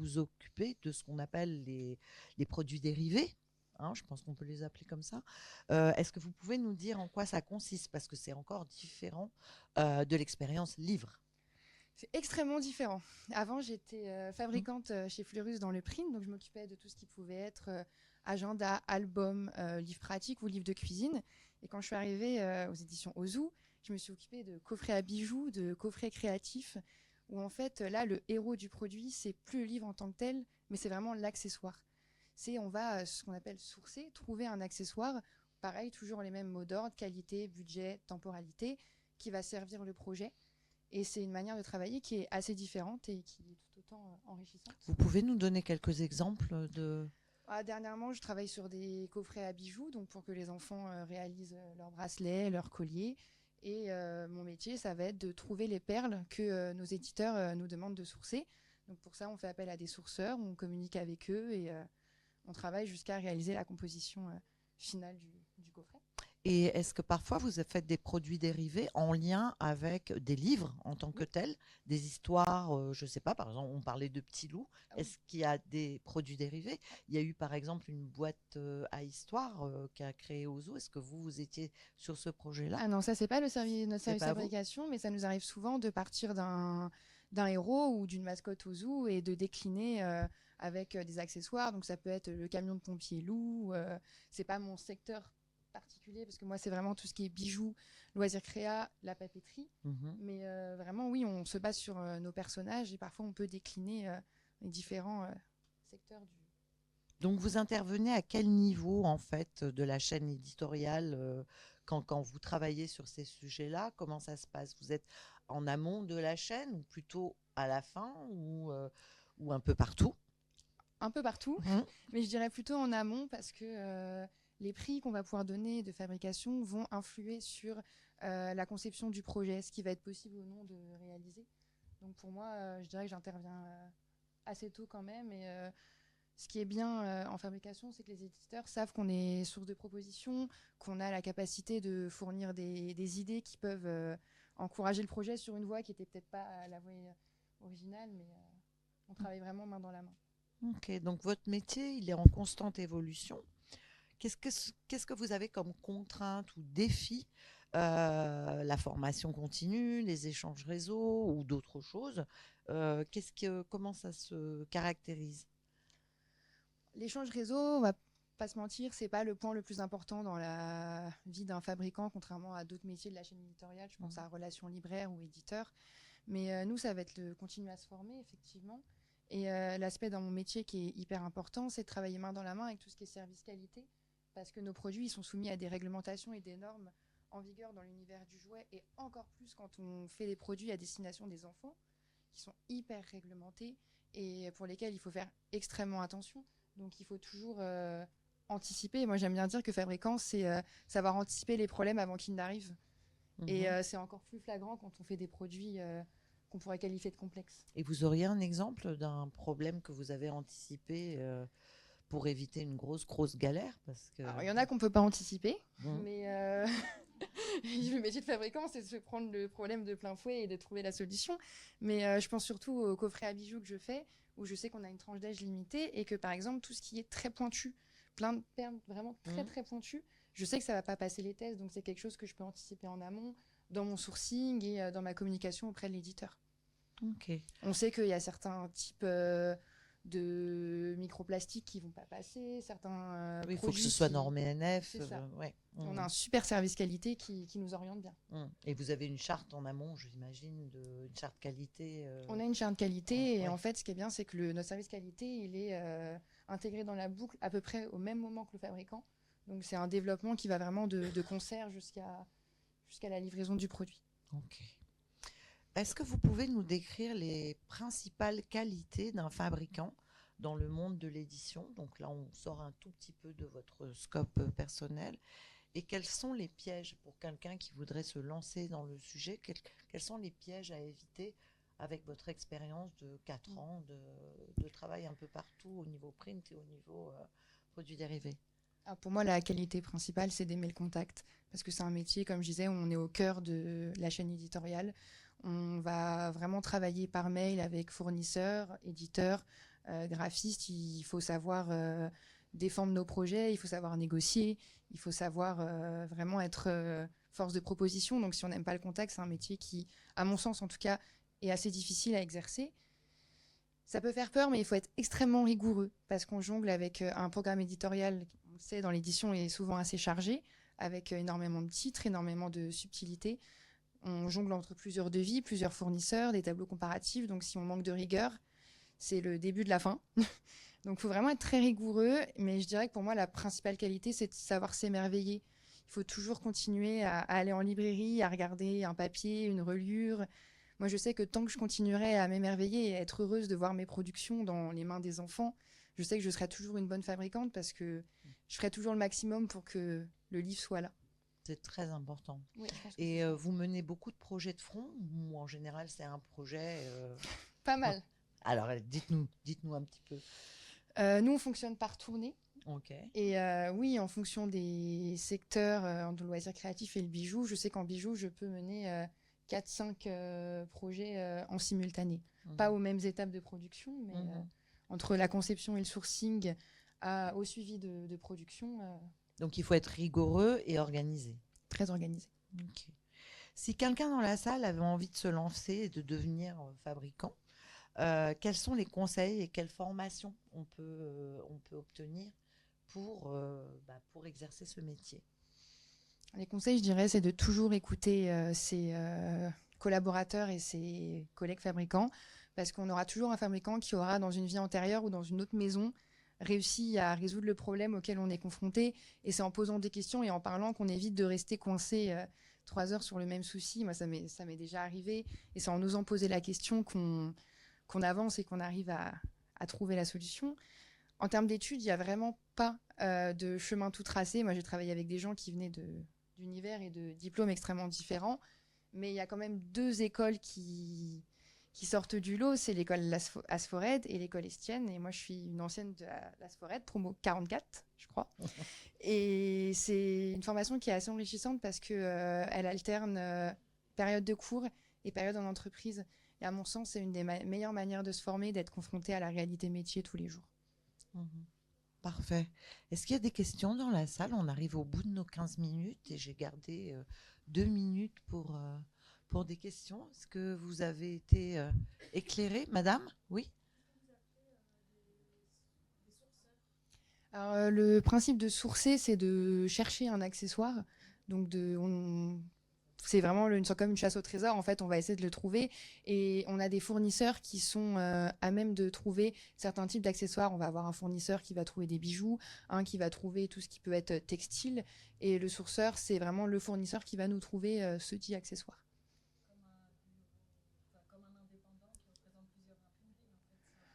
vous occupez de ce qu'on appelle les produits dérivés. Hein, je pense qu'on peut les appeler comme ça. Est-ce que vous pouvez nous dire en quoi ça consiste? Parce que c'est encore différent de l'expérience livre. C'est extrêmement différent. Avant, j'étais Mmh. fabricante chez Fleurus dans le print, donc je m'occupais de tout ce qui pouvait être agenda, album, livre pratique ou livre de cuisine. Et quand je suis arrivée aux éditions Ozu, je me suis occupée de coffrets à bijoux, de coffrets créatifs, où en fait, là, le héros du produit, c'est plus le livre en tant que tel, mais c'est vraiment l'accessoire. C'est, on va, ce qu'on appelle sourcer, trouver un accessoire, pareil, toujours les mêmes mots d'ordre, qualité, budget, temporalité, qui va servir le projet. Et c'est une manière de travailler qui est assez différente et qui est tout autant enrichissante. Vous pouvez nous donner quelques exemples de... Dernièrement, je travaille sur des coffrets à bijoux, donc pour que les enfants réalisent leurs bracelets, leurs colliers. Et mon métier, ça va être de trouver les perles que nos éditeurs nous demandent de sourcer. Donc pour ça, on fait appel à des sourceurs, on communique avec eux et on travaille jusqu'à réaliser la composition finale du coffret. Et est-ce que parfois vous faites des produits dérivés en lien avec des livres en tant que Oui. tels, des histoires, je ne sais pas, par exemple, on parlait de Petit Loup. Ah oui. Est-ce qu'il y a des produits dérivés? Il y a eu par exemple une boîte à histoire qu'a créée Ozo. Est-ce que vous étiez sur ce projet-là? Ah non, ça c'est pas notre C'est service pas vous? fabrication, mais ça nous arrive souvent de partir d'un héros ou d'une mascotte au zoo et de décliner avec des accessoires. Donc ça peut être le camion de pompier loup. C'est pas mon secteur particulier parce que moi c'est vraiment tout ce qui est bijoux, loisirs créa, la papeterie. Mhm. Mais vraiment oui, on se base sur nos personnages et parfois on peut décliner les différents secteurs du. Donc vous intervenez à quel niveau en fait de la chaîne éditoriale quand vous travaillez sur ces sujets-là? Comment ça se passe? Vous êtes en amont de la chaîne ou plutôt à la fin ou un peu partout? Un peu partout, Mhm. mais je dirais plutôt en amont parce que les prix qu'on va pouvoir donner de fabrication vont influer sur la conception du projet, ce qui va être possible ou non de réaliser. Donc pour moi, je dirais que j'interviens assez tôt quand même. Et ce qui est bien en fabrication, c'est que les éditeurs savent qu'on est source de propositions, qu'on a la capacité de fournir des idées qui peuvent encourager le projet sur une voie qui n'était peut-être pas la voie originale, mais on travaille vraiment main dans la main. Ok, donc votre métier, il est en constante évolution. Qu'est-ce que vous avez comme contrainte ou défi? La formation continue, les échanges réseau ou d'autres choses? Comment ça se caractérise? L'échange réseau, on va pas se mentir, c'est pas le point le plus important dans la vie d'un fabricant, contrairement à d'autres métiers de la chaîne éditoriale. Je pense Mhm. à relations libraires ou éditeurs. Mais nous, ça va être le continuer à se former, effectivement. Et l'aspect dans mon métier qui est hyper important, c'est de travailler main dans la main avec tout ce qui est service qualité, parce que nos produits ils sont soumis à des réglementations et des normes en vigueur dans l'univers du jouet, et encore plus quand on fait des produits à destination des enfants, qui sont hyper réglementés et pour lesquels il faut faire extrêmement attention. Donc il faut toujours anticiper. Moi j'aime bien dire que fabricant, c'est savoir anticiper les problèmes avant qu'ils n'arrivent. Et Mhm. c'est encore plus flagrant quand on fait des produits qu'on pourrait qualifier de complexes. Et vous auriez un exemple d'un problème que vous avez anticipé pour éviter une grosse galère parce que... Alors il y en a qu'on ne peut pas anticiper, Mhm. mais le métier de fabricant, c'est de se prendre le problème de plein fouet et de trouver la solution. Mais je pense surtout aux coffrets à bijoux que je fais, où je sais qu'on a une tranche d'âge limitée et que par exemple, tout ce qui est très pointu, plein de perles vraiment très Mhm. très pointues, je sais que ça ne va pas passer les tests, donc c'est quelque chose que je peux anticiper en amont dans mon sourcing et dans ma communication auprès de l'éditeur. Ok. On sait qu'il y a certains types de microplastiques qui ne vont pas passer, certains Oui, il faut que ce produits soit qui. normé NF. C'est ça. Ouais. On a Mhm. un super service qualité qui nous oriente bien. Et vous avez une charte en amont, j'imagine, une charte qualité. On a une charte qualité et en Ouais. fait, ce qui est bien, c'est que notre service qualité, il est intégré dans la boucle à peu près au même moment que le fabricant. Donc, c'est un développement qui va vraiment de concert jusqu'à la livraison du produit. Ok. Est-ce que vous pouvez nous décrire les principales qualités d'un fabricant dans le monde de l'édition? Donc là, on sort un tout petit peu de votre scope personnel. Et quels sont les pièges pour quelqu'un qui voudrait se lancer dans le sujet? Quels sont les pièges à éviter avec votre expérience de 4 ans de travail un peu partout au niveau print et au niveau produits dérivés? Alors pour moi, la qualité principale, c'est d'aimer le contact. Parce que c'est un métier, comme je disais, où on est au cœur de la chaîne éditoriale. On va vraiment travailler par mail avec fournisseurs, éditeurs, Graphiste, il faut savoir défendre nos projets, il faut savoir négocier, il faut savoir vraiment être force de proposition. Donc si on n'aime pas le contact, c'est un métier qui, à mon sens en tout cas, est assez difficile à exercer. Ça peut faire peur, mais il faut être extrêmement rigoureux parce qu'on jongle avec un programme éditorial, on le sait, dans l'édition est souvent assez chargé, avec énormément de titres, énormément de subtilités. On jongle entre plusieurs devis, plusieurs fournisseurs, des tableaux comparatifs. Donc si on manque de rigueur, c'est le début de la fin. Donc il faut vraiment être très rigoureux. Mais je dirais que pour moi, la principale qualité, c'est de savoir s'émerveiller. Il faut toujours continuer à aller en librairie, à regarder un papier, une reliure. Moi, je sais que tant que je continuerai à m'émerveiller et à être heureuse de voir mes productions dans les mains des enfants, je sais que je serai toujours une bonne fabricante parce que je ferai toujours le maximum pour que le livre soit là. C'est très important. Oui, Et vous menez beaucoup de projets de front ou en général c'est un projet pas mal. Alors dites-nous un petit peu. Nous, on fonctionne par tournée. Ok. Et oui, en fonction des secteurs, de loisirs créatifs et le bijou, je sais qu'en bijou, je peux mener 4-5 projets en simultané. Pas aux mêmes étapes de production, mais entre la conception et le sourcing au suivi de production. Donc il faut être rigoureux et organisé. Très organisé. Okay. Si quelqu'un dans la salle avait envie de se lancer et de devenir fabricant, quels sont les conseils et quelles formations on peut obtenir pour exercer ce métier? Les conseils, je dirais, c'est de toujours écouter ses collaborateurs et ses collègues fabricants, parce qu'on aura toujours un fabricant qui aura, dans une vie antérieure ou dans une autre maison, réussi à résoudre le problème auquel on est confronté. Et c'est en posant des questions et en parlant qu'on évite de rester coincé 3 heures sur le même souci. Moi, ça m'est déjà arrivé. Et c'est en osant poser la question qu'on avance et qu'on arrive à trouver la solution. En termes d'études, il n'y a vraiment pas de chemin tout tracé. Moi, j'ai travaillé avec des gens qui venaient d'univers et de diplômes extrêmement différents. Mais il y a quand même 2 écoles qui sortent du lot. C'est l'école Asfored et l'école Estienne. Et moi, je suis une ancienne de l'Asfored, promo 44, je crois. Et c'est une formation qui est assez enrichissante parce qu'elle alterne période de cours et période en entreprise. Et à mon sens, c'est une des meilleures manières de se former, d'être confronté à la réalité métier tous les jours. Parfait. Est-ce qu'il y a des questions dans la salle? On arrive au bout de nos 15 minutes et j'ai gardé 2 minutes pour des questions. Est-ce que vous avez été éclairée, madame? Oui. Alors, le principe de sourcer, c'est de chercher un accessoire. Donc, c'est vraiment comme une chasse au trésor. En fait, on va essayer de le trouver. Et on a des fournisseurs qui sont à même de trouver certains types d'accessoires. On va avoir un fournisseur qui va trouver des bijoux, un qui va trouver tout ce qui peut être textile. Et le sourceur, c'est vraiment le fournisseur qui va nous trouver ce dit accessoire. Comme un indépendant qui représente plusieurs imprimeries, en fait.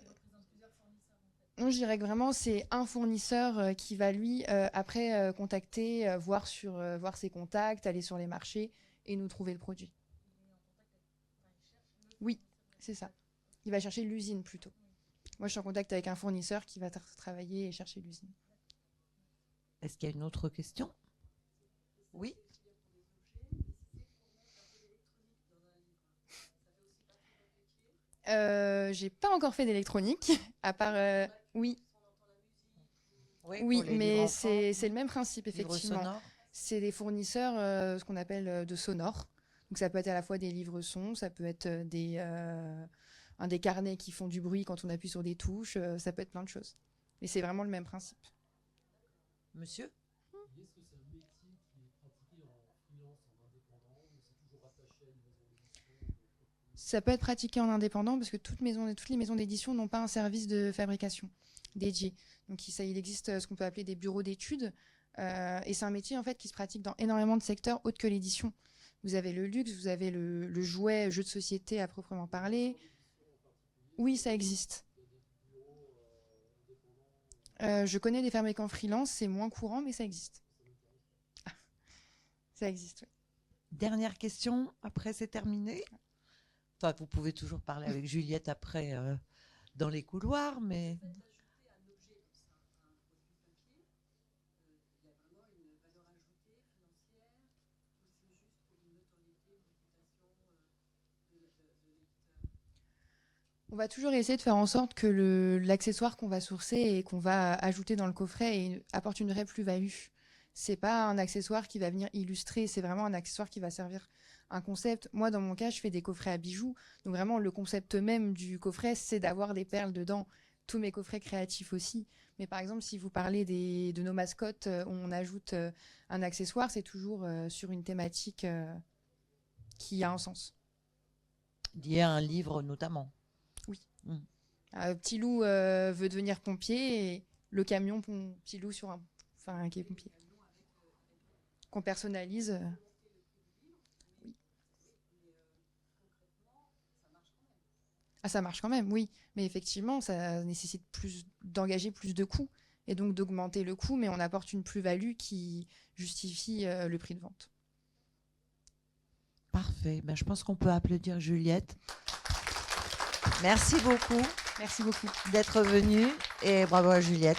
Il représente plusieurs fournisseurs, en fait. Non, je dirais que vraiment, c'est un fournisseur qui va, lui, après contacter, voir ses contacts, aller sur les marchés et nous trouver le produit. Oui, c'est ça. Il va chercher l'usine plutôt. Moi, je suis en contact avec un fournisseur qui va travailler et chercher l'usine. Est-ce qu'il y a une autre question? Oui. J'ai pas encore fait d'électronique, à part oui. Oui, mais c'est le même principe, effectivement. C'est des fournisseurs, ce qu'on appelle de sonores. Donc ça peut être à la fois des livres sons, ça peut être des carnets qui font du bruit quand on appuie sur des touches, ça peut être plein de choses. Mais c'est vraiment le même principe. Monsieur? Est-ce que c'est un métier qui est pratiqué en freelance, en indépendant, ou c'est toujours attaché à une maison d'édition? Ça peut être pratiqué en indépendant parce que toutes les maisons d'édition n'ont pas un service de fabrication dédié. Donc il existe ce qu'on peut appeler des bureaux d'études. Et c'est un métier en fait qui se pratique dans énormément de secteurs autres que l'édition. Vous avez le luxe, vous avez le jouet, jeu de société à proprement parler. Oui, ça existe. Je connais des fabricants freelance, c'est moins courant, mais ça existe. Ah, ça existe, oui. Dernière question, après c'est terminé. Enfin, vous pouvez toujours parler avec Juliette après dans les couloirs, mais... On va toujours essayer de faire en sorte que l'accessoire qu'on va sourcer et qu'on va ajouter dans le coffret apporte une vraie plus-value. C'est pas un accessoire qui va venir illustrer, c'est vraiment un accessoire qui va servir un concept. Moi, dans mon cas, je fais des coffrets à bijoux. Donc vraiment, le concept même du coffret, c'est d'avoir des perles dedans. Tous mes coffrets créatifs aussi. Mais par exemple, si vous parlez de nos mascottes, où on ajoute un accessoire, c'est toujours sur une thématique qui a un sens. Lié à un livre notamment. Oui. Mm. Petit loup veut devenir pompier et le camion Petit loup qui est pompier. Qu'on personnalise. Oui. Ah, ça marche quand même, oui. Mais effectivement, ça nécessite d'engager plus de coûts et donc d'augmenter le coût, mais on apporte une plus-value qui justifie le prix de vente. Parfait. Ben, je pense qu'on peut applaudir Juliette. Merci beaucoup Merci beaucoup. d'être venue et bravo à Juliette.